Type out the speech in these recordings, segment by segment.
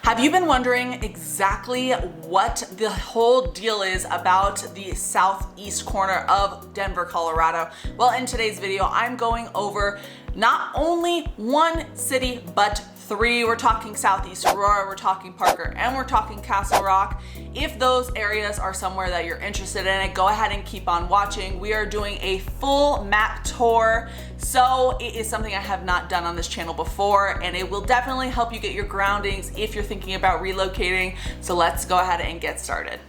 Have you been wondering exactly what the whole deal is about the southeast corner of Denver, Colorado? Well, in today's video, I'm going over not only one city, but three. We're talking Southeast Aurora, we're talking Parker, and we're talking Castle Rock. If those areas are somewhere that you're interested in it, go ahead and keep on watching. We are doing a full map tour. So it is something I have not done on this channel before, and it will definitely help you get your groundings if you're thinking about relocating. So let's go ahead and get started.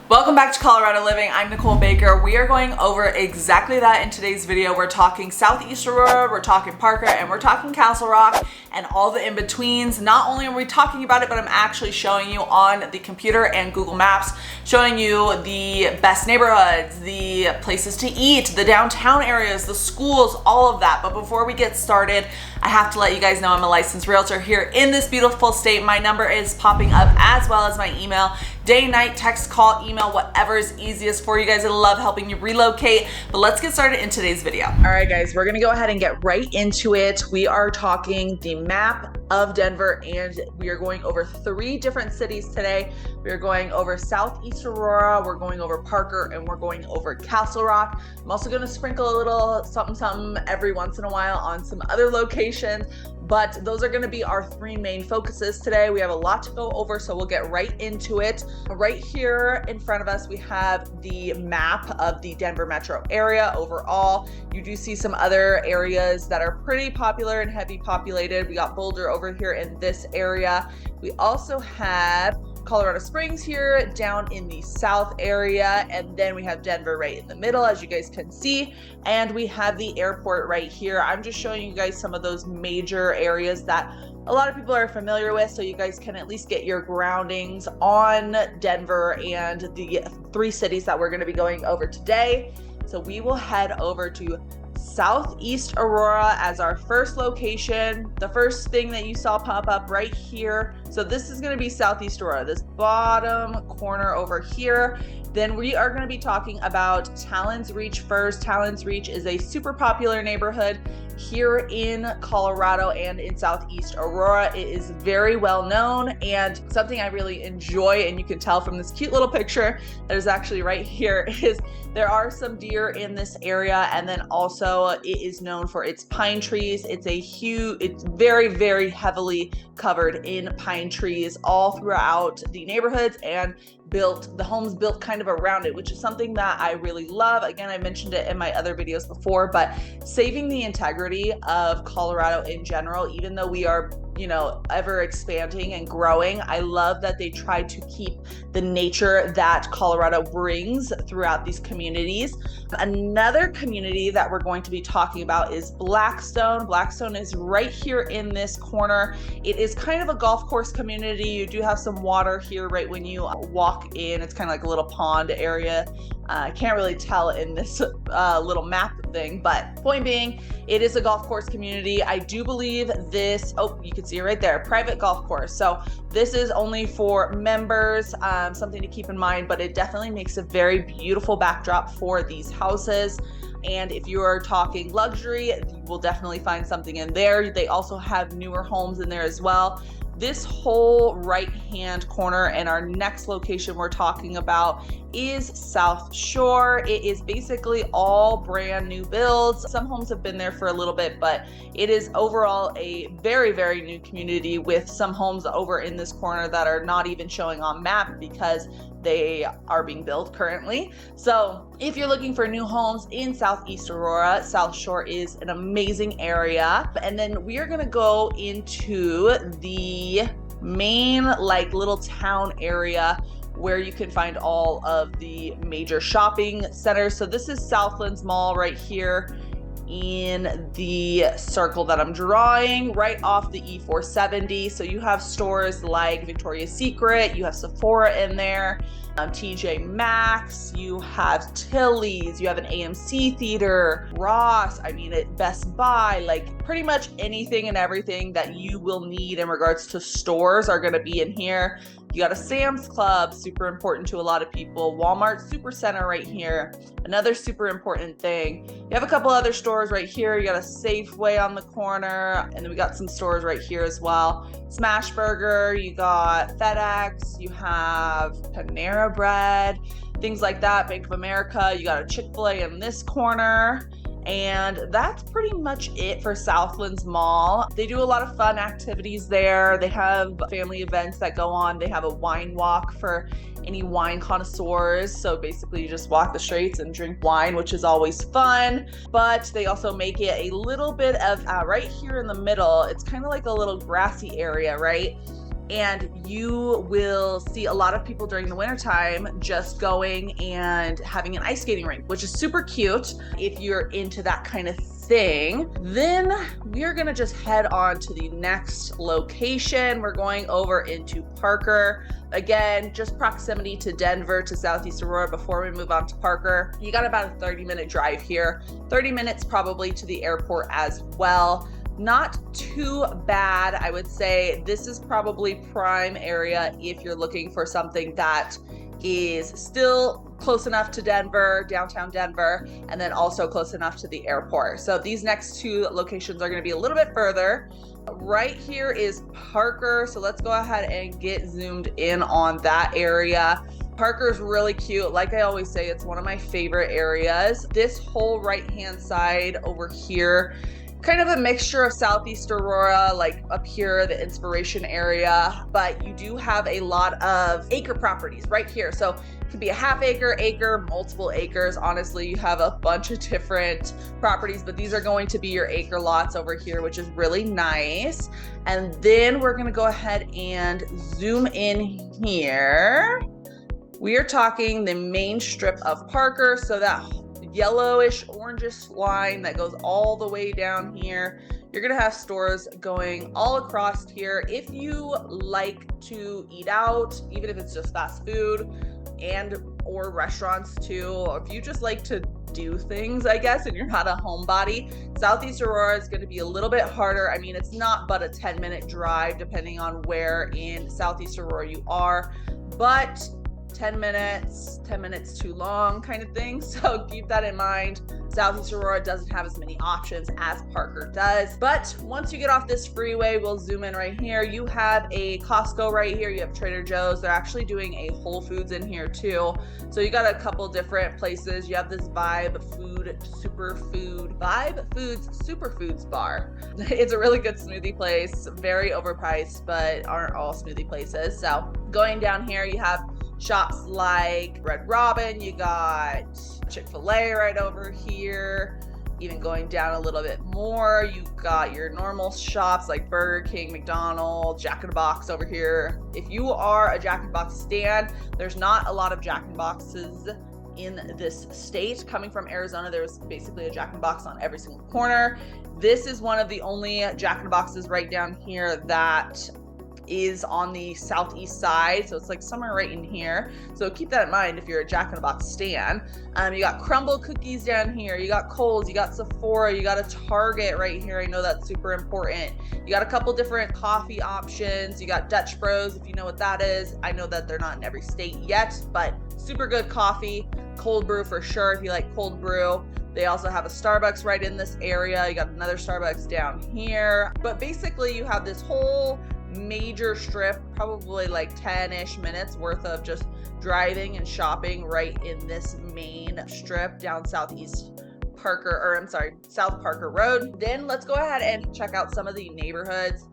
Welcome back to Colorado Living. I'm Nicole Baker. We are going over exactly that in today's video. We're talking Southeast Aurora, we're talking Parker, and we're talking Castle Rock and all the in-betweens. Not only are we talking about it, but I'm actually showing you on the computer and Google Maps, showing you the best neighborhoods, the places to eat, the downtown areas, the schools, all of that. But before we get started, I have to let you guys know I'm a licensed realtor here in this beautiful state. My number is popping up as well as my email. Day, night, text, call, email, whatever is easiest for you guys. I love helping you relocate, but let's get started in today's video. All right, guys, we're gonna go ahead and get right into it. We are talking the map of Denver, and we are going over three different cities today. We are going over Southeast Aurora, we're going over Parker, and we're going over Castle Rock. I'm also gonna sprinkle a little something every once in a while on some other locations, but those are gonna be our three main focuses today. We have a lot to go over, so we'll get right into it. Right here in front of us, we have the map of the Denver metro area overall. You do see some other areas that are pretty popular and heavy populated. We got Boulder over here in this area. We also have Colorado Springs here down in the south area, and then we have Denver right in the middle, as you guys can see, and we have the airport right here. I'm just showing you guys some of those major areas that a lot of people are familiar with, so you guys can at least get your groundings on Denver and the three cities that we're going to be going over today. So we will head over to Southeast Aurora as our first location. The first thing that you saw pop up right here. So this is going to be Southeast Aurora, this bottom corner over here. Then we are going to be talking about Tallyn's Reach first. Tallyn's Reach is a super popular neighborhood here in Colorado and in Southeast Aurora. It is very well known, and something I really enjoy, and you can tell from this cute little picture that is actually right here, is there are some deer in this area, and then also it is known for its pine trees. It's very, very heavily covered in pine trees all throughout the neighborhoods, and the homes built kind of around it, which is something that I really love. Again, I mentioned it in my other videos before, but saving the integrity of Colorado in general, even though we are, ever expanding and growing, I love that they try to keep the nature that Colorado brings throughout these communities. Another community that we're going to be talking about is Blackstone. Blackstone is right here in this corner. It is kind of a golf course community. You do have some water here right when you walk in. It's kind of like a little pond area. I can't really tell in this little map thing, but point being, it is a golf course community. I do believe this, you can see it right there, private golf course. So this is only for members, something to keep in mind, but it definitely makes a very beautiful backdrop for these houses. And if you are talking luxury, you will definitely find something in there. They also have newer homes in there as well. This whole right-hand corner and our next location we're talking about is South Shore. It is basically all brand new builds. Some homes have been there for a little bit, but it is overall a very, very new community with some homes over in this corner that are not even showing on map because they are being built currently. So if you're looking for new homes in Southeast Aurora, South Shore is an amazing area. And then we are gonna go into the main little town area where you can find all of the major shopping centers. So this is Southlands Mall right here in the circle that I'm drawing right off the E470. So you have stores like Victoria's Secret, you have Sephora in there, TJ Maxx, you have Tilly's, you have an AMC theater, Ross, Best Buy, like pretty much anything and everything that you will need in regards to stores are going to be in here. You got a Sam's Club, super important to a lot of people. Walmart Supercenter right here, another super important thing. You have a couple other stores right here. You got a Safeway on the corner, and then we got some stores right here as well. Smash Burger, you got FedEx, you have Panera Bread, things like that. Bank of America, you got a Chick-fil-A in this corner. And that's pretty much it for Southlands Mall. They do a lot of fun activities there. They have family events that go on. They have a wine walk for any wine connoisseurs. So basically you just walk the streets and drink wine, which is always fun. But they also make it a little bit of, right here in the middle, it's kind of like a little grassy area, right? And you will see a lot of people during the wintertime just going and having an ice skating rink, which is super cute if you're into that kind of thing. Then we're gonna just head on to the next location. We're going over into Parker. Again, just proximity to Denver, to Southeast Aurora before we move on to Parker. You got about a 30-minute drive here, 30 minutes probably to the airport as well. Not too bad, I would say. This is probably prime area if you're looking for something that is still close enough to Denver, downtown Denver, and then also close enough to the airport. So these next two locations are going to be a little bit further. Right here is Parker, so let's go ahead and get zoomed in on that area. Parker is really cute. Like I always say, it's one of my favorite areas. This whole right-hand side over here, kind of a mixture of Southeast Aurora, like up here, the Inspiration area, but you do have a lot of acre properties right here. So it could be a half acre, acre, multiple acres. Honestly, you have a bunch of different properties, but these are going to be your acre lots over here, which is really nice. And then we're gonna go ahead and zoom in here. We are talking the main strip of Parker, so that yellowish orangish line that goes all the way down here. You're gonna have stores going all across here. If you like to eat out, even if it's just fast food and or restaurants too, or if you just like to do things, I guess, and you're not a homebody, Southeast Aurora is going to be a little bit harder. I mean, it's not but a 10-minute drive depending on where in Southeast Aurora you are, but 10 minutes too long kind of thing. So keep that in mind. Southeast Aurora doesn't have as many options as Parker does. But once you get off this freeway, we'll zoom in right here. You have a Costco right here. You have Trader Joe's. They're actually doing a Whole Foods in here too. So you got a couple different places. You have this Vibe Foods Superfoods bar. It's a really good smoothie place. Very overpriced, but aren't all smoothie places. So going down here, you have shops like Red Robin, you got Chick-fil-A right over here. Even going down a little bit more, you got your normal shops like Burger King, McDonald's, Jack in the Box over here. If you are a Jack in the Box stan, there's not a lot of Jack in the Boxes in this state. Coming from Arizona, there's basically a Jack in the Box on every single corner. This is one of the only Jack in the Boxes right down here that is on the southeast side, so it's like somewhere right in here. So keep that in mind if you're a Jack in the Box stan. You got Crumble cookies down here, you got Kohl's, you got Sephora, you got a Target right here. I know that's super important. You got a couple different coffee options. You got Dutch Bros, if you know what that is. I know that they're not in every state yet, but super good coffee. Cold brew for sure if you like cold brew. They also have a Starbucks right in this area. You got another Starbucks down here. But basically you have this whole major strip, probably like 10-ish minutes worth of just driving and shopping right in this main strip down South Parker Road. Then let's go ahead and check out some of the neighborhoods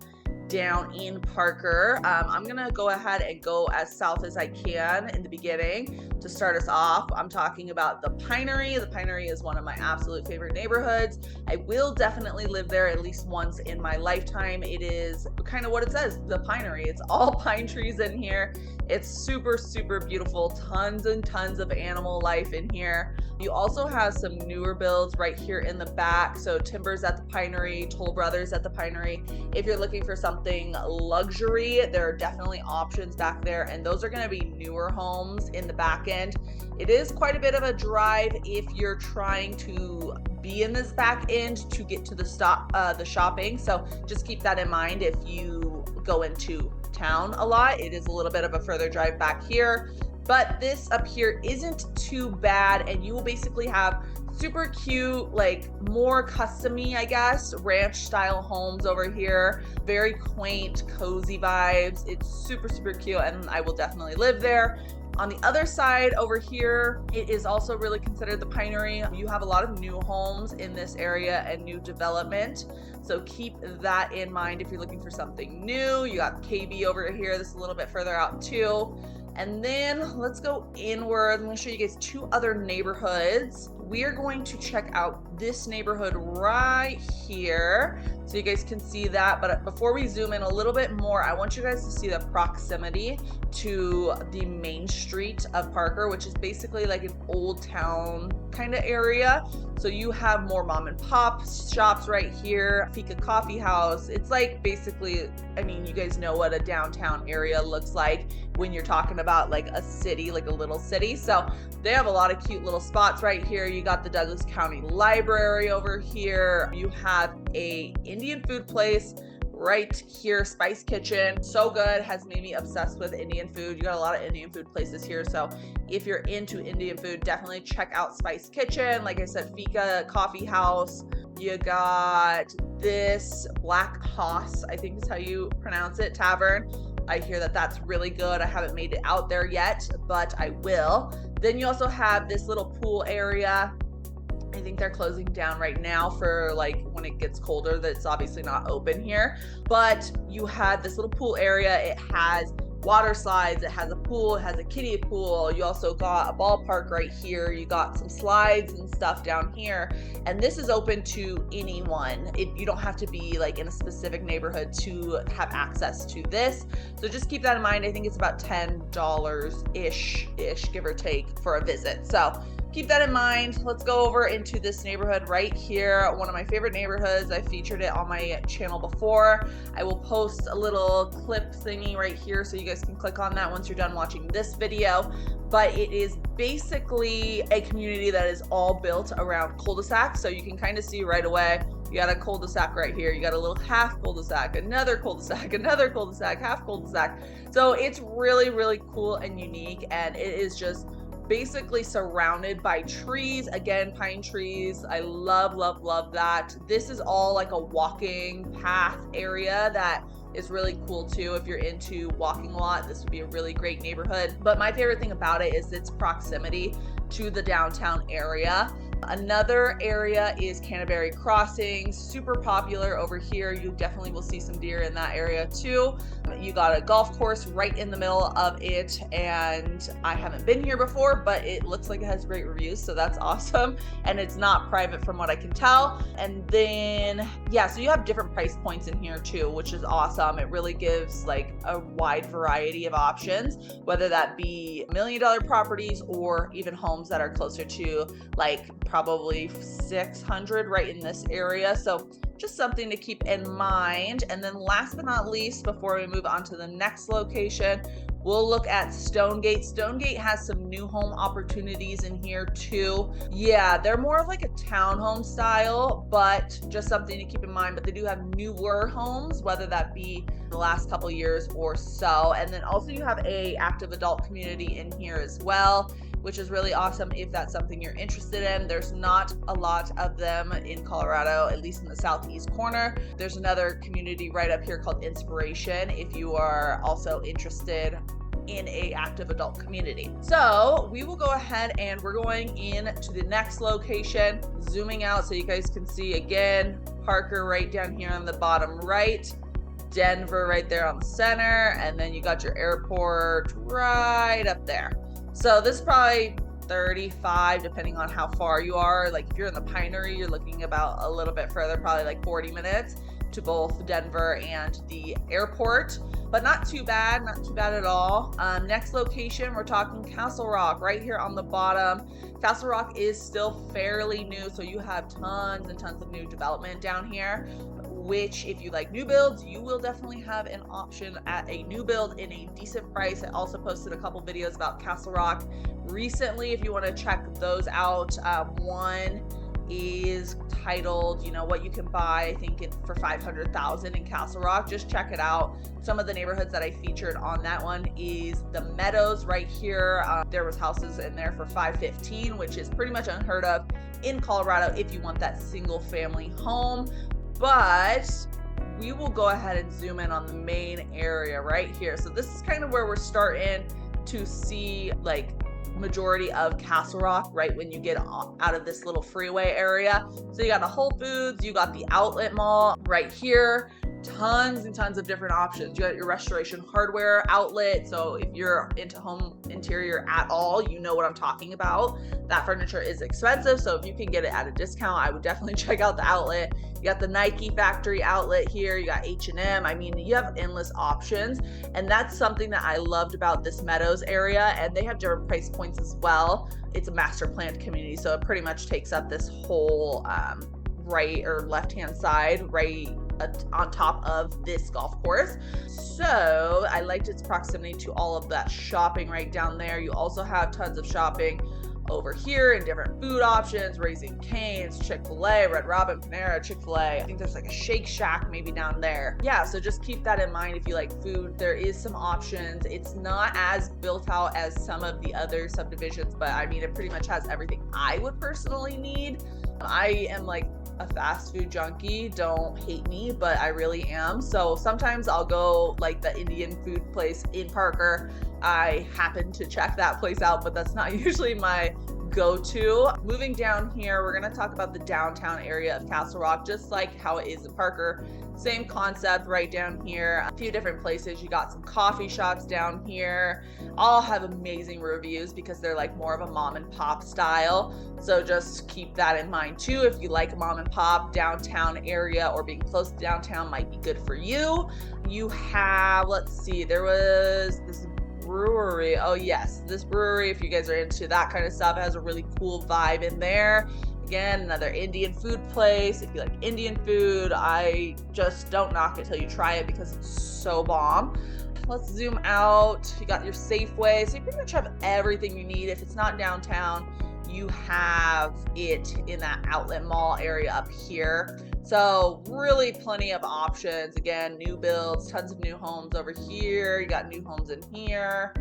down in Parker. I'm gonna go ahead and go as south as I can in the beginning to start us off. I'm talking about the Pinery. The Pinery is one of my absolute favorite neighborhoods. I will definitely live there at least once in my lifetime. It is kind of what it says, the Pinery. It's all pine trees in here. It's super, super beautiful. Tons and tons of animal life in here. You also have some newer builds right here in the back. So Timbers at the Pinery, Toll Brothers at the Pinery. If you're looking for something luxury, there are definitely options back there, and those are going to be newer homes in the back end. It is quite a bit of a drive if you're trying to be in this back end to get to the shopping. So just keep that in mind if you go into town a lot. It is a little bit of a further drive back here, but this up here isn't too bad, and you will basically have super cute, like more custom-y, I guess, ranch style homes over here. Very quaint, cozy vibes. It's super, super cute, and I will definitely live there. On the other side over here, it is also really considered the Pinery. You have a lot of new homes in this area and new development. So keep that in mind if you're looking for something new. You got KB over here. This is a little bit further out too. And then let's go inward. I'm gonna show you guys two other neighborhoods. We are going to check out this neighborhood right here so you guys can see that. But before we zoom in a little bit more, I want you guys to see the proximity to the main street of Parker, which is basically like an old town kind of area. So you have more mom and pop shops right here, Fika Coffee House. It's like basically, I mean, you guys know what a downtown area looks like when you're talking about like a city, like a little city. So they have a lot of cute little spots right here. You got the Douglas County Library over here. You have a Indian food place right here, Spice Kitchen. So good, has made me obsessed with Indian food. You got a lot of Indian food places here. So if you're into Indian food, definitely check out Spice Kitchen. Like I said, Fika Coffee House. You got this Black Hoss, I think is how you pronounce it, tavern. I hear that that's really good. I haven't made it out there yet, but I will. Then you also have this little pool area. I think they're closing down right now for like when it gets colder. That's obviously not open here, but you had this little pool area. It has water slides, it has a pool, it has a kiddie pool. You also got a ballpark right here. You got some slides and stuff down here, and this is open to anyone. You don't have to be like in a specific neighborhood to have access to this, so just keep that in mind. I think it's about $10-ish, give or take, for a visit, so keep that in mind. Let's go over into this neighborhood right here. One of my favorite neighborhoods. I featured it on my channel before. I will post a little clip thingy right here so you guys can click on that once you're done watching this video. But it is basically a community that is all built around cul-de-sacs. So you can kind of see right away, you got a cul-de-sac right here. You got a little half cul-de-sac, another cul-de-sac, another cul-de-sac, half cul-de-sac. So it's really, really cool and unique. And it is just basically surrounded by trees. Again, pine trees. I love, love, love that. This is all like a walking path area that is really cool too. If you're into walking a lot, this would be a really great neighborhood. But my favorite thing about it is its proximity to the downtown area. Another area is Canterbury Crossing, super popular over here. You definitely will see some deer in that area too. You got a golf course right in the middle of it, and I haven't been here before, but it looks like it has great reviews, so that's awesome. And it's not private from what I can tell. And then, yeah, so you have different price points in here too, which is awesome. It really gives like a wide variety of options, whether that be $1 million properties or even homes that are closer to like probably 600 right in this area. So just something to keep in mind. And then last but not least, before we move on to the next location, we'll look at Stonegate. Stonegate has some new home opportunities in here too. Yeah, they're more of like a townhome style, but just something to keep in mind. But they do have newer homes, whether that be the last couple years or so. And then also you have a active adult community in here as well, which is really awesome if that's something you're interested in. There's not a lot of them in Colorado, at least in the southeast corner. There's another community right up here called Inspiration if you are also interested in a active adult community. So we will go ahead and we're going in to the next location, zooming out so you guys can see again, Parker right down here on the bottom right, Denver right there on the center, and then you got your airport right up there. So this is probably 35, depending on how far you are. Like if you're in the Pinery, you're looking about a little bit further, probably like 40 minutes to both Denver and the airport, but not too bad at all. Next location, we're talking Castle Rock right here on the bottom. Castle Rock is still fairly new, so you have tons and tons of new development down here, which if you like new builds, you will definitely have an option at a new build in a decent price. I also posted a couple videos about Castle Rock recently if you want to check those out. One is titled, you know, what you can buy, I think for $500,000 in Castle Rock. Just check it out. Some of the neighborhoods that I featured on that one is the Meadows right here. There was houses in there for $515,000, which is pretty much unheard of in Colorado if you want that single family home. But we will go ahead and zoom in on the main area right here. So this is kind of where we're starting to see like majority of Castle Rock right when you get out of this little freeway area. So you got the Whole Foods, you got the outlet mall right here, tons and tons of different options. You got your restoration hardware outlet. So if you're into home interior at all, you know what I'm talking about. That furniture is expensive, so if you can get it at a discount, I would definitely check out the outlet. You got the Nike factory outlet here, you got H&M. I mean, you have endless options, and that's something that I loved about this Meadows area. And they have different price points as well. It's a master planned community, so it pretty much takes up this whole right or left hand side right on top of this golf course. So I liked its proximity to all of that shopping right down there. You also have tons of shopping over here and different food options, Raising Cane's, Chick-fil-A, Red Robin, Panera, Chick-fil-A. I think there's like a Shake Shack maybe down there. Yeah, so just keep that in mind if you like food. There is some options. It's not as built out as some of the other subdivisions, but I mean, it pretty much has everything I would personally need. I am like a fast food junkie, don't hate me, but I really am. So sometimes I'll go like the Indian food place in Parker. I happen to check that place out, but that's not usually my go-to. Moving down here, we're going to talk about the downtown area of Castle Rock, just like how it is in Parker. Same concept right down here. A few different places. You got some coffee shops down here. All have amazing reviews because they're like more of a mom and pop style. So just keep that in mind too. If you like mom and pop, downtown area or being close to downtown might be good for you. You have, let's see, there was this brewery. Oh yes, this brewery, if you guys are into that kind of stuff, it has a really cool vibe in there. Again, another Indian food place. If you like Indian food, I just don't knock it till you try it because it's so bomb. Let's zoom out. You got your Safeway. So you pretty much have everything you need. If it's not downtown, you have it in that outlet mall area up here. So really plenty of options. Again, new builds, tons of new homes over here. You got new homes in here.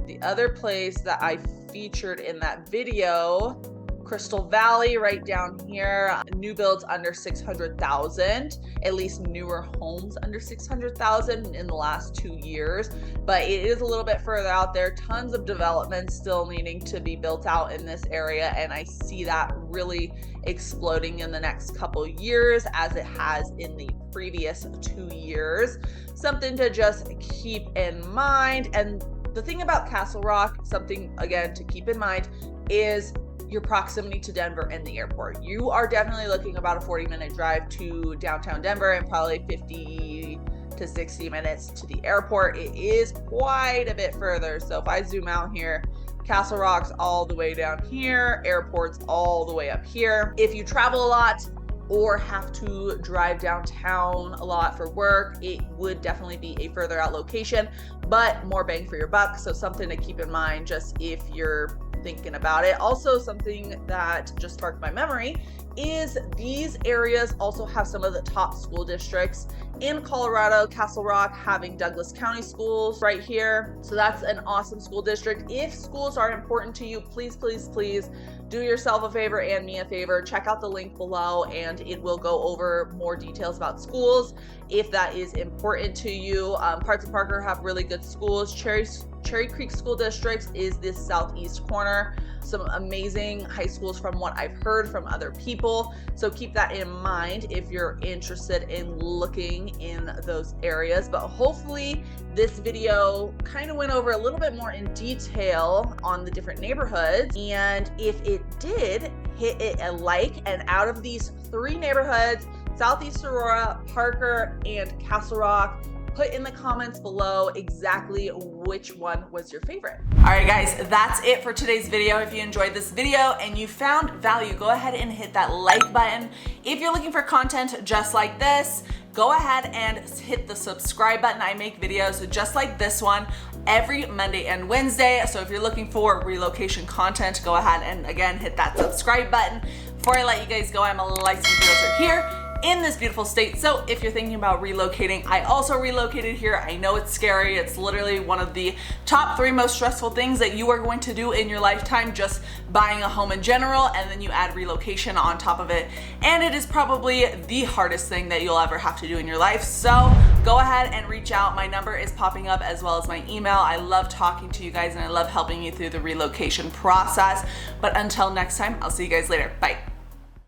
The other place that I featured in that video, Crystal Valley right down here, new builds under 600,000, at least newer homes under 600,000 in the last 2 years, but it is a little bit further out there. Tons of development still needing to be built out in this area, and I see that really exploding in the next couple years as it has in the previous 2 years. Something to just keep in mind. And the thing about Castle Rock, something again to keep in mind, is your proximity to Denver and the airport. You are definitely looking about a 40-minute drive to downtown Denver and probably 50 to 60 minutes to the airport. It is quite a bit further. So if I zoom out here, Castle Rock's all the way down here, airport's all the way up here. If you travel a lot or have to drive downtown a lot for work, it would definitely be a further out location, but more bang for your buck. So something to keep in mind just if you're thinking about it. Also, something that just sparked my memory is these areas also have some of the top school districts in Colorado. Castle Rock having Douglas County schools right here. So that's an awesome school district. If schools are important to you, please, please, please do yourself a favor and me a favor. Check out the link below and it will go over more details about schools if that is important to you. Parts of Parker have really good schools. Cherry Creek School District is this southeast corner. Some amazing high schools from what I've heard from other people. So keep that in mind if you're interested in looking in those areas. But hopefully this video kind of went over a little bit more in detail on the different neighborhoods. And if it did, hit it a like. And out of these 3 neighborhoods, Southeast Aurora, Parker, and Castle Rock, put in the comments below exactly which one was your favorite. All right, guys, that's it for today's video. If you enjoyed this video and you found value, go ahead and hit that like button. If you're looking for content just like this, go ahead and hit the subscribe button. I make videos just like this one every Monday and Wednesday. So if you're looking for relocation content, go ahead and again, hit that subscribe button. Before I let you guys go, I'm a licensed realtor here in this beautiful state. So if you're thinking about relocating, I also relocated here. I know it's scary. It's literally one of the top 3 most stressful things that you are going to do in your lifetime, just buying a home in general, and then you add relocation on top of it. And it is probably the hardest thing that you'll ever have to do in your life. So go ahead and reach out. My number is popping up as well as my email. I love talking to you guys and I love helping you through the relocation process. But until next time, I'll see you guys later. Bye.